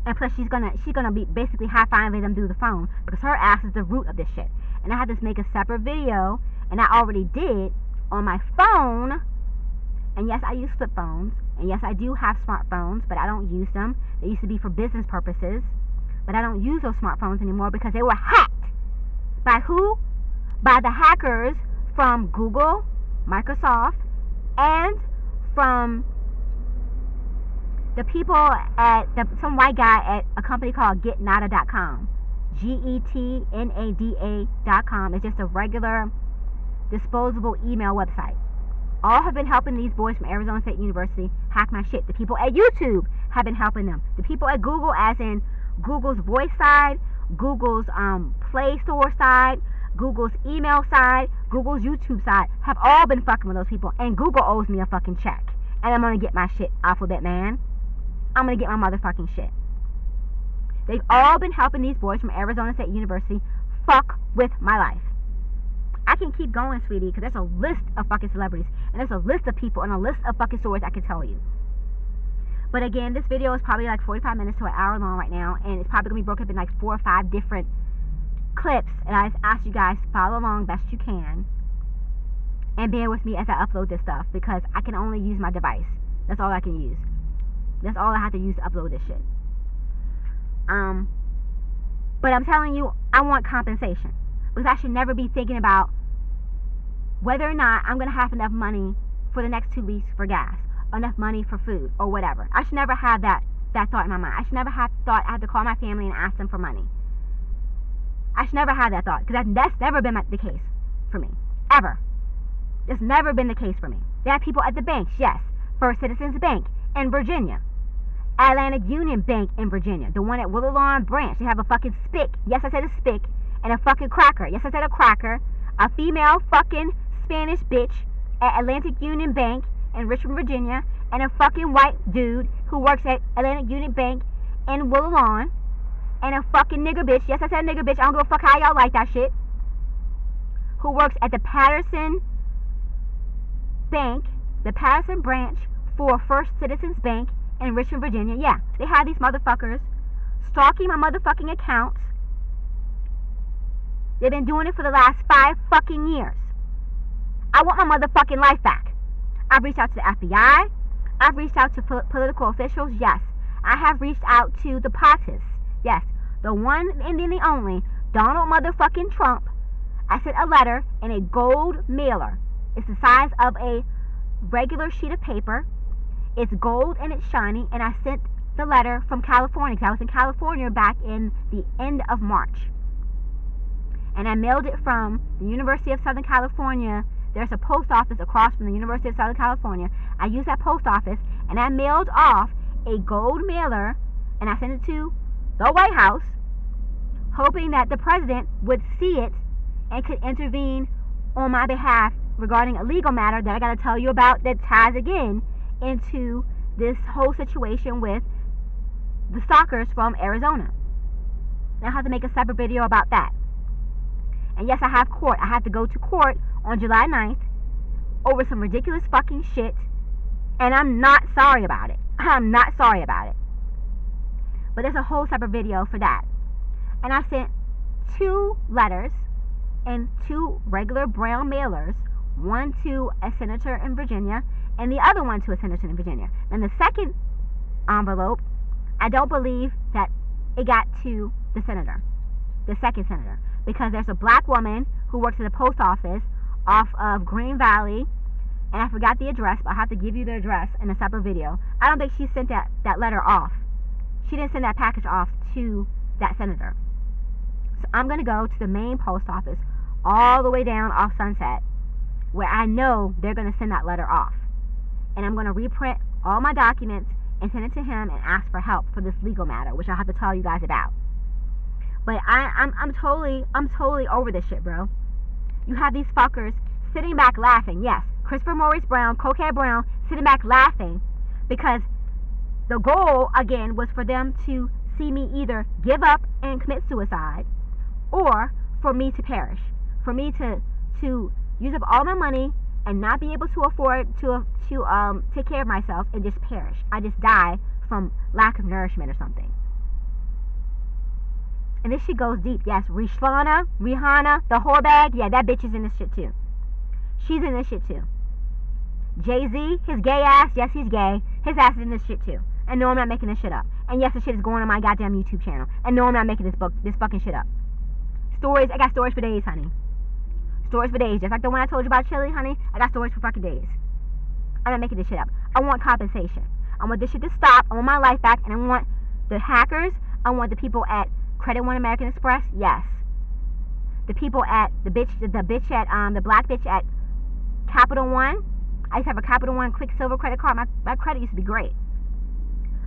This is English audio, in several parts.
And plus, she's gonna be basically high-fiving them through the phone because her ass is the root of this shit. And I had to make a separate video, and I already did on my phone. And yes, I use flip phones, and yes, I do have smartphones, but I don't use them. They used to be for business purposes, but I don't use those smartphones anymore because they were hacked. By who? By the hackers from Google, Microsoft, and from the people at some white guy at a company called getnada.com. GETNADA.com. It's just a regular disposable email website. All have been helping these boys from Arizona State University hack my shit. The people at YouTube have been helping them. The people at Google, as in Google's voice side, Google's Play Store side, Google's email side, Google's YouTube side, have all been fucking with those people. And Google owes me a fucking check. And I'm going to get my shit, Alphabet Man. I'm going to get my motherfucking shit. They've all been helping these boys from Arizona State University fuck with my life. I can keep going, sweetie, because there's a list of fucking celebrities. And there's a list of people and a list of fucking stories I can tell you. But again, this video is probably like 45 minutes to an hour long right now. And it's probably going to be broken up in like 4 or 5 different clips. And I just ask you guys to follow along best you can. And bear with me as I upload this stuff. Because I can only use my device. That's all I can use. That's all I have to use to upload this shit. But I'm telling you, I want compensation. Because I should never be thinking about whether or not I'm going to have enough money for the next 2 weeks for gas. Or enough money for food. Or whatever. I should never have that thought in my mind. I should never have thought I have to call my family and ask them for money. I should never have that thought. Because that's never been the case for me. Ever. It's never been the case for me. There are people at the banks, yes. First Citizens Bank in Virginia. Atlantic Union Bank in Virginia. The one at Willow Lawn Branch. They have a fucking spick. Yes, I said a spick. And a fucking cracker. Yes, I said a cracker. A female fucking Spanish bitch at Atlantic Union Bank in Richmond, Virginia. And a fucking white dude who works at Atlantic Union Bank in Willow Lawn. And a fucking nigger bitch. Yes, I said a nigger bitch. I don't give a fuck how y'all like that shit. Who works at the Patterson Bank. The Patterson branch for First Citizens Bank in Richmond, Virginia. Yeah, they have these motherfuckers stalking my motherfucking accounts. They've been doing it for the last 5 fucking years. I want my motherfucking life back. I've reached out to the FBI. I've reached out to political officials. Yes. I have reached out to the POTUS. Yes. The one and the only Donald motherfucking Trump. I sent a letter in a gold mailer. It's the size of a regular sheet of paper. It's gold and it's shiny. And I sent the letter from California because I was in California back in the end of March. And I mailed it from the University of Southern California. There's a post office across from the University of Southern California. I used that post office and I mailed off a gold mailer and I sent it to the White House, hoping that the president would see it and could intervene on my behalf regarding a legal matter that I got to tell you about that ties again into this whole situation with the stalkers from Arizona. And I have to make a separate video about that. And yes, I have court. I have to go to court on July 9th over some ridiculous fucking shit. And I'm not sorry about it. I'm not sorry about it. But there's a whole separate video for that. And I sent 2 letters and 2 regular brown mailers. One to a senator in Virginia and the other one to a senator in Virginia. And the second envelope, I don't believe that it got to the senator. The second senator. Because there's a black woman who works at the post office off of Green Valley, and I forgot the address, but I'll have to give you the address in a separate video. I don't think she sent that letter off. She didn't send that package off to that senator. So I'm going to go to the main post office all the way down off Sunset, where I know they're going to send that letter off. And I'm going to reprint all my documents and send it to him and ask for help for this legal matter, which I'll have to tell you guys about. But I'm totally over this shit, bro. You have these fuckers sitting back laughing. Yes, Christopher Maurice Brown, Cocaine Brown, sitting back laughing because the goal, again, was for them to see me either give up and commit suicide or for me to perish. For me to use up all my money and not be able to afford to take care of myself and just perish. I just die from lack of nourishment or something. And this shit goes deep. Yes, Rihanna, the whore bag. Yeah, that bitch is in this shit too. She's in this shit too. Jay-Z, his gay ass. Yes, he's gay. His ass is in this shit too. And no, I'm not making this shit up. And yes, this shit is going on my goddamn YouTube channel. And no, I'm not making this fucking shit up. Stories. I got stories for days, honey. Stories for days. Just like the one I told you about Chilli, honey. I got stories for fucking days. I'm not making this shit up. I want compensation. I want this shit to stop. I want my life back. And I want the hackers. I want the people at Credit One American Express. Yes. The people at the black bitch at Capital One. I used to have a Capital One Quicksilver credit card. My credit used to be great.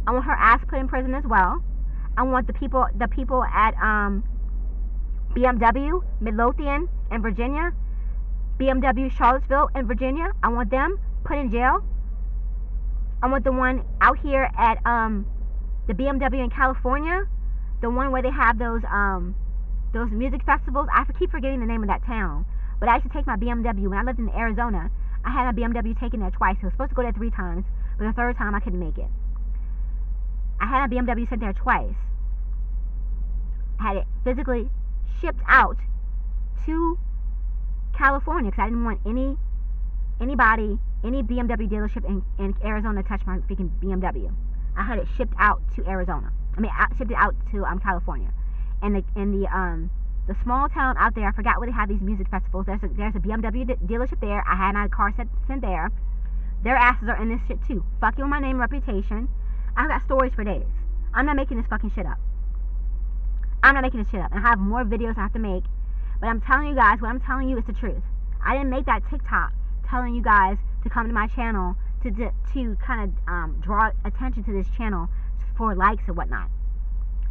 I want her ass put in prison as well. I want the people at BMW, Midlothian in Virginia, BMW Charlottesville in Virginia. I want them put in jail. I want the one out here at the BMW in California, the one where they have those music festivals. I keep forgetting the name of that town. But I used to take my BMW when I lived in Arizona. I had my BMW taken there twice. I was supposed to go there 3 times, but the third time I couldn't make it. I had my BMW sent there twice. I had it physically shipped out to California because I didn't want any BMW dealership in Arizona to touch my freaking BMW. I had it shipped out to Arizona. Shipped it out to California. And the small town out there, I forgot where they have these music festivals. There's a BMW dealership there. I had my car sent there. Their asses are in this shit too. Fucking with my name and reputation. I've got stories for days. I'm not making this fucking shit up. I'm not making this shit up. And I have more videos I have to make. But I'm telling you guys, what I'm telling you is the truth. I didn't make that TikTok telling you guys to come to my channel to kind of draw attention to this channel for likes and whatnot.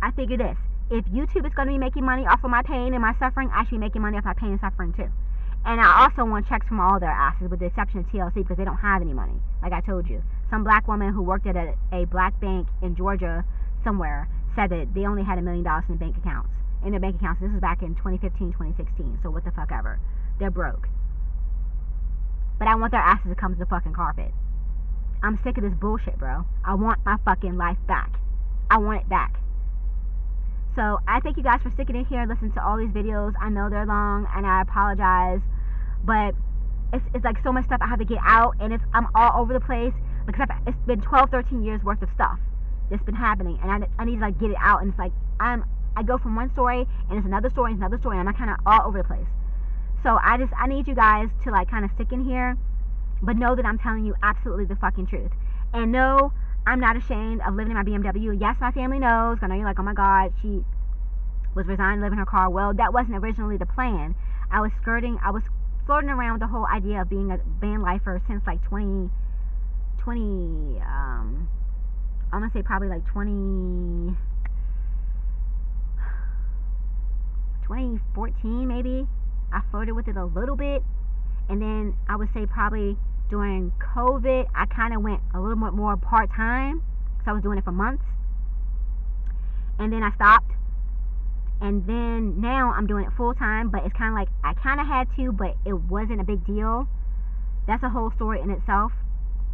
I figure this. If YouTube is going to be making money off of my pain and my suffering, I should be making money off my pain and suffering too. And I also want checks from all their asses, with the exception of TLC, because they don't have any money, like I told you. Some black woman who worked at a black bank in Georgia somewhere said that they only had $1 million in bank accounts. In their bank accounts. This was back in 2015, 2016. So what the fuck ever. They're broke. But I want their asses to come to the fucking carpet. I'm sick of this bullshit, bro. I want my fucking life back. I want it back. So I thank you guys for sticking in here and listening to all these videos. I know they're long and I apologize, but it's like so much stuff I have to get out, and I'm all over the place because it's been 12, 13 years worth of stuff that's been happening, and I need to like get it out. And it's like I go from one story and it's another story and it's another story, and I'm kind of all over the place. So I need you guys to like kind of stick in here, but know that I'm telling you absolutely the fucking truth. And no, I'm not ashamed of living in my BMW. Yes, my family knows. I know you're like, oh my God, she was resigned to live in her car. Well, that wasn't originally the plan. I was flirting around with the whole idea of being a van lifer since like 20, I'm gonna say probably like 2014 maybe. I flirted with it a little bit, and then I would say probably during COVID, I kind of went a little bit more part-time, so I was doing it for months, and then I stopped, and then now I'm doing it full-time, but it's kind of like I kind of had to, but it wasn't a big deal. That's a whole story in itself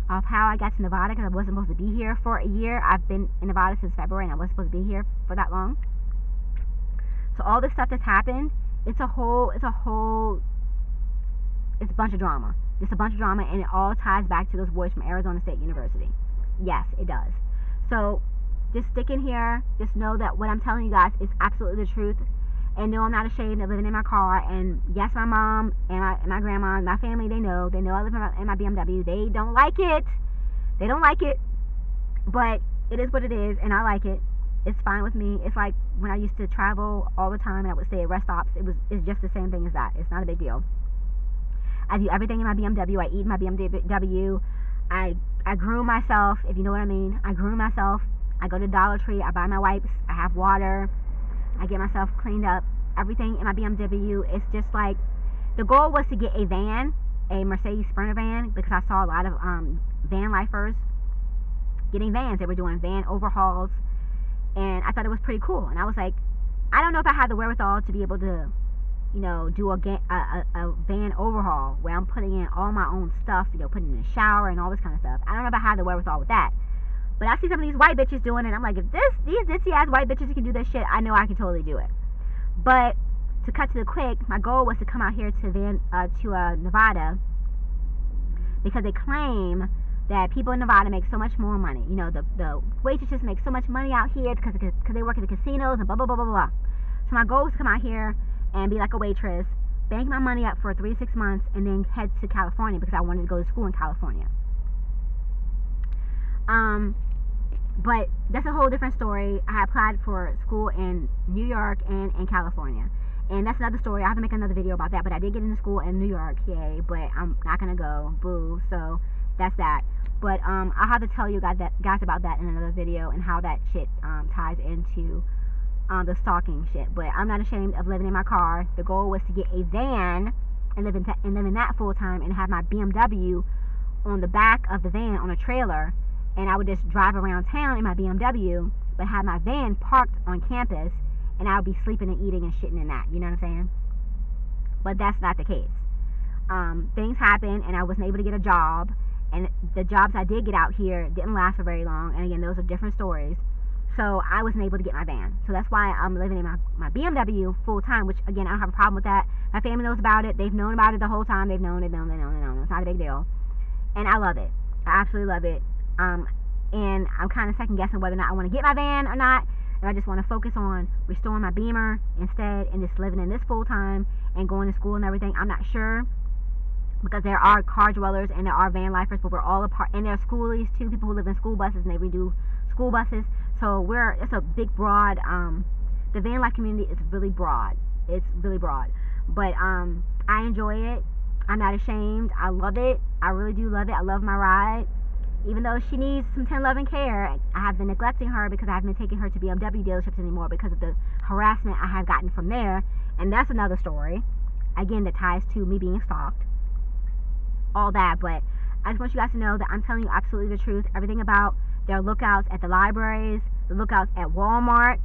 of how I got to Nevada, because I wasn't supposed to be here for a year. I've been in Nevada since February, and I wasn't supposed to be here for that long. So all this stuff that's happened, it's a bunch of drama. It's a bunch of drama, and it all ties back to those boys from Arizona State University. Yes, it does. So just stick in here. Just know that what I'm telling you guys is absolutely the truth. And no, I'm not ashamed of living in my car. And yes, my mom and my grandma and my family, they know I live in my BMW. They don't like it. They don't like it. But it is what it is, and I like it. It's fine with me. It's like when I used to travel all the time and I would stay at rest stops. It's just the same thing as that. It's not a big deal. I do everything in my BMW. I eat in my BMW. I groom myself, if you know what I mean. I groom myself. I go to Dollar Tree. I buy my wipes. I have water. I get myself cleaned up. Everything in my BMW. It's just like, the goal was to get a van, a Mercedes Sprinter van, because I saw a lot of van lifers getting vans. They were doing van overhauls, and I thought it was pretty cool. And I was like, I don't know if I had the wherewithal to be able to, do a van overhaul where I'm putting in all my own stuff, putting in a shower and all this kind of stuff. I don't know if I have the wherewithal with that. But I see some of these white bitches doing it, and I'm like, if these ditzy ass white bitches can do this shit, I know I can totally do it. But to cut to the quick, my goal was to come out here to Nevada, because they claim that people in Nevada make so much more money. You know, the waitresses make so much money out here because they work at the casinos and blah, blah, blah, blah, blah. So my goal was to come out here and be like a waitress, bank my money up for 3 to 6 months, and then head to California because I wanted to go to school in California. But that's a whole different story. I applied for school in New York and in California. And that's another story. I have to make another video about that. But I did get into school in New York, yay. But I'm not going to go, boo. So that's that. But I'll have to tell you guys about that in another video, and how that shit ties into the stalking shit. But I'm not ashamed of living in my car. The goal was to get a van and live in that full time, and have my BMW on the back of the van on a trailer. And I would just drive around town in my BMW, but have my van parked on campus, and I would be sleeping and eating and shitting in that. You know what I'm saying? But that's not the case. Things happen, and I wasn't able to get a job. And the jobs I did get out here didn't last for very long. And again, those are different stories. So I wasn't able to get my van. So that's why I'm living in my BMW full time, which, again, I don't have a problem with that. My family knows about it. They've known about it the whole time. They've known. It's not a big deal. And I love it. I absolutely love it. And I'm kind of second guessing whether or not I want to get my van or not. And I just want to focus on restoring my Beamer instead, and just living in this full time and going to school and everything. I'm not sure, because there are car dwellers and there are van lifers, but we're all apart. And there are schoolies too, people who live in school buses and they redo school buses. So it's a big, broad, the van life community is really broad. It's really broad. But I enjoy it. I'm not ashamed. I love it. I really do love it. I love my ride. Even though she needs some tender love and care, I have been neglecting her because I haven't been taking her to BMW dealerships anymore because of the harassment I have gotten from there. And that's another story, again, that ties to me being stalked. All that. But I just want you guys to know that I'm telling you absolutely the truth. Everything about their lookouts at the libraries, the lookouts at Walmart,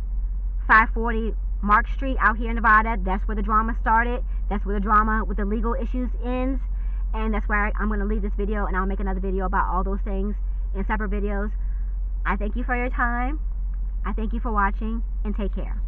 540 Mark Street out here in Nevada. That's where the drama started. That's where the drama with the legal issues ends. And that's where I'm going to leave this video, and I'll make another video about all those things in separate videos. I thank you for your time. I thank you for watching, and take care.